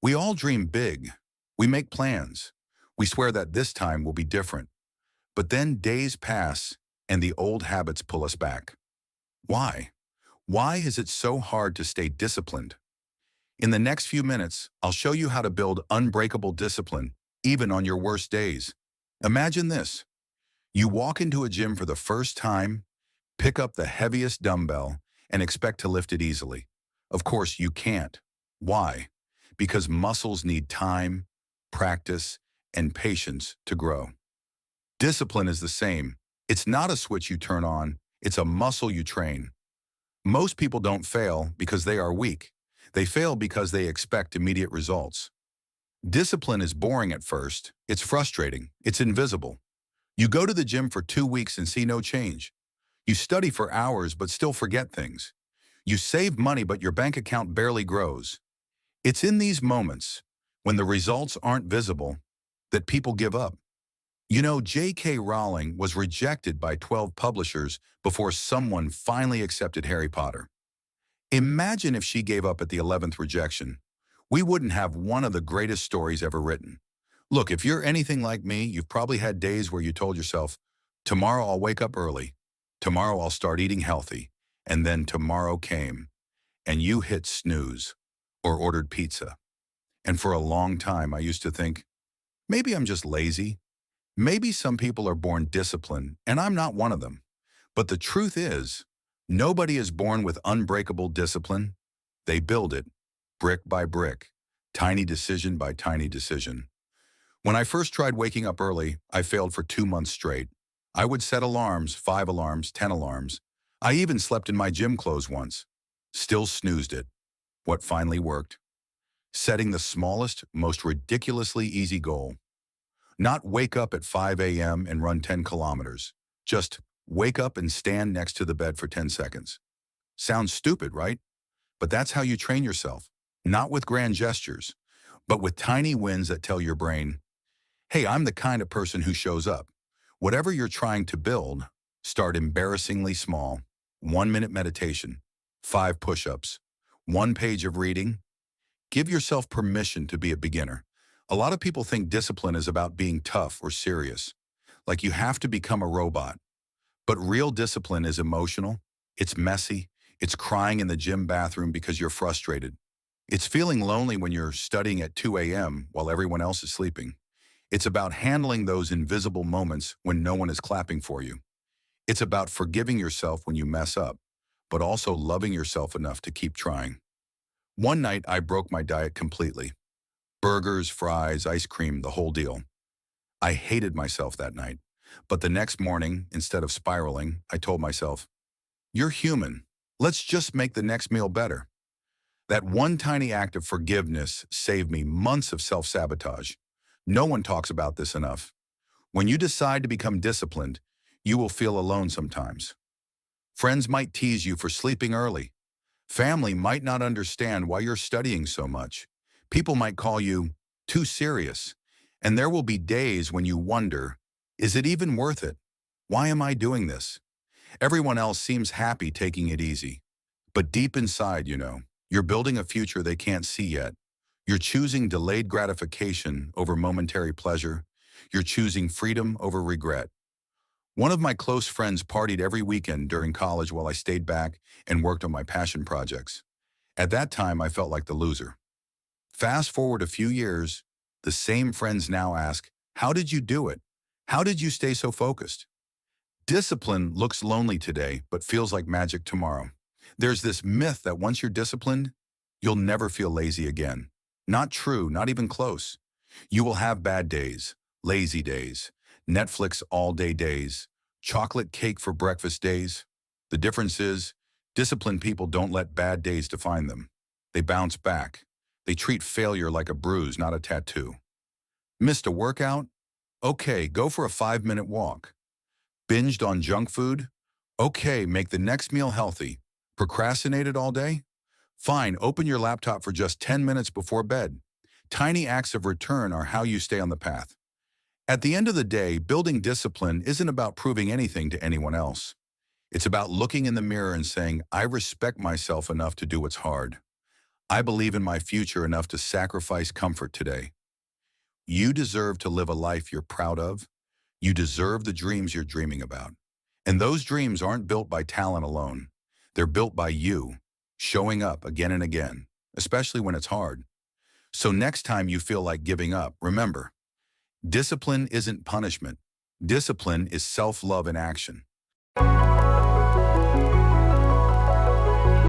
We all dream big. We make plans. We swear that this time will be different. But then days pass and the old habits pull us back. Why? Why is it so hard to stay disciplined? In the next few minutes, I'll show you how to build unbreakable discipline, even on your worst days. Imagine this. You walk into a gym for the first time, pick up the heaviest dumbbell, and expect to lift it easily. Of course, you can't. Why? Because muscles need time, practice, and patience to grow. Discipline is the same. It's not a switch you turn on, it's a muscle you train. Most people don't fail because they are weak. They fail because they expect immediate results. Discipline is boring at first, it's frustrating, it's invisible. You go to the gym for 2 weeks and see no change. You study for hours but still forget things. You save money but your bank account barely grows. It's in these moments, when the results aren't visible, that people give up. You know, J.K. Rowling was rejected by 12 publishers before someone finally accepted Harry Potter. Imagine if she gave up at the 11th rejection. We wouldn't have one of the greatest stories ever written. Look, if you're anything like me, you've probably had days where you told yourself, tomorrow I'll wake up early, tomorrow I'll start eating healthy, and then tomorrow came, and you hit snooze or ordered pizza. And for a long time, I used to think, maybe I'm just lazy. Maybe some people are born disciplined, and I'm not one of them. But the truth is, nobody is born with unbreakable discipline. They build it, brick by brick, tiny decision by tiny decision. When I first tried waking up early, I failed for 2 months straight. I would set alarms, 5 alarms, 10 alarms. I even slept in my gym clothes once. Still snoozed it. What finally worked? Setting the smallest, most ridiculously easy goal. Not wake up at 5 a.m. and run 10 kilometers. Just wake up and stand next to the bed for 10 seconds. Sounds stupid, right? But that's how you train yourself. Not with grand gestures, but with tiny wins that tell your brain, hey, I'm the kind of person who shows up. Whatever you're trying to build, start embarrassingly small. 1-minute meditation, 5 push-ups, 1 page of reading. Give yourself permission to be a beginner. A lot of people think discipline is about being tough or serious, like you have to become a robot. But real discipline is emotional, it's messy, it's crying in the gym bathroom because you're frustrated. It's feeling lonely when you're studying at 2 a.m. while everyone else is sleeping. It's about handling those invisible moments when no one is clapping for you. It's about forgiving yourself when you mess up, but also loving yourself enough to keep trying. One night, I broke my diet completely. Burgers, fries, ice cream, the whole deal. I hated myself that night. But the next morning, instead of spiraling, I told myself, you're human. Let's just make the next meal better. That one tiny act of forgiveness saved me months of self-sabotage. No one talks about this enough. When you decide to become disciplined, you will feel alone sometimes. Friends might tease you for sleeping early. Family might not understand why you're studying so much. People might call you too serious. And there will be days when you wonder, is it even worth it? Why am I doing this? Everyone else seems happy taking it easy. But deep inside, you're building a future they can't see yet. You're choosing delayed gratification over momentary pleasure. You're choosing freedom over regret. One of my close friends partied every weekend during college while I stayed back and worked on my passion projects. At that time, I felt like the loser. Fast forward a few years, the same friends now ask, how did you do it? How did you stay so focused? Discipline looks lonely today, but feels like magic tomorrow. There's this myth that once you're disciplined, you'll never feel lazy again. Not true, not even close. You will have bad days, lazy days, Netflix all-day days, chocolate cake for breakfast days. The difference is, disciplined people don't let bad days define them. They bounce back. They treat failure like a bruise, not a tattoo. Missed a workout? Okay, go for a 5-minute walk. Binged on junk food? Okay, make the next meal healthy. Procrastinated all day? Fine, open your laptop for just 10 minutes before bed. Tiny acts of return are how you stay on the path. At the end of the day, building discipline isn't about proving anything to anyone else. It's about looking in the mirror and saying, I respect myself enough to do what's hard. I believe in my future enough to sacrifice comfort today. You deserve to live a life you're proud of. You deserve the dreams you're dreaming about. And those dreams aren't built by talent alone. They're built by you, showing up again and again, especially when it's hard. So next time you feel like giving up, remember, discipline isn't punishment. Discipline is self-love in action.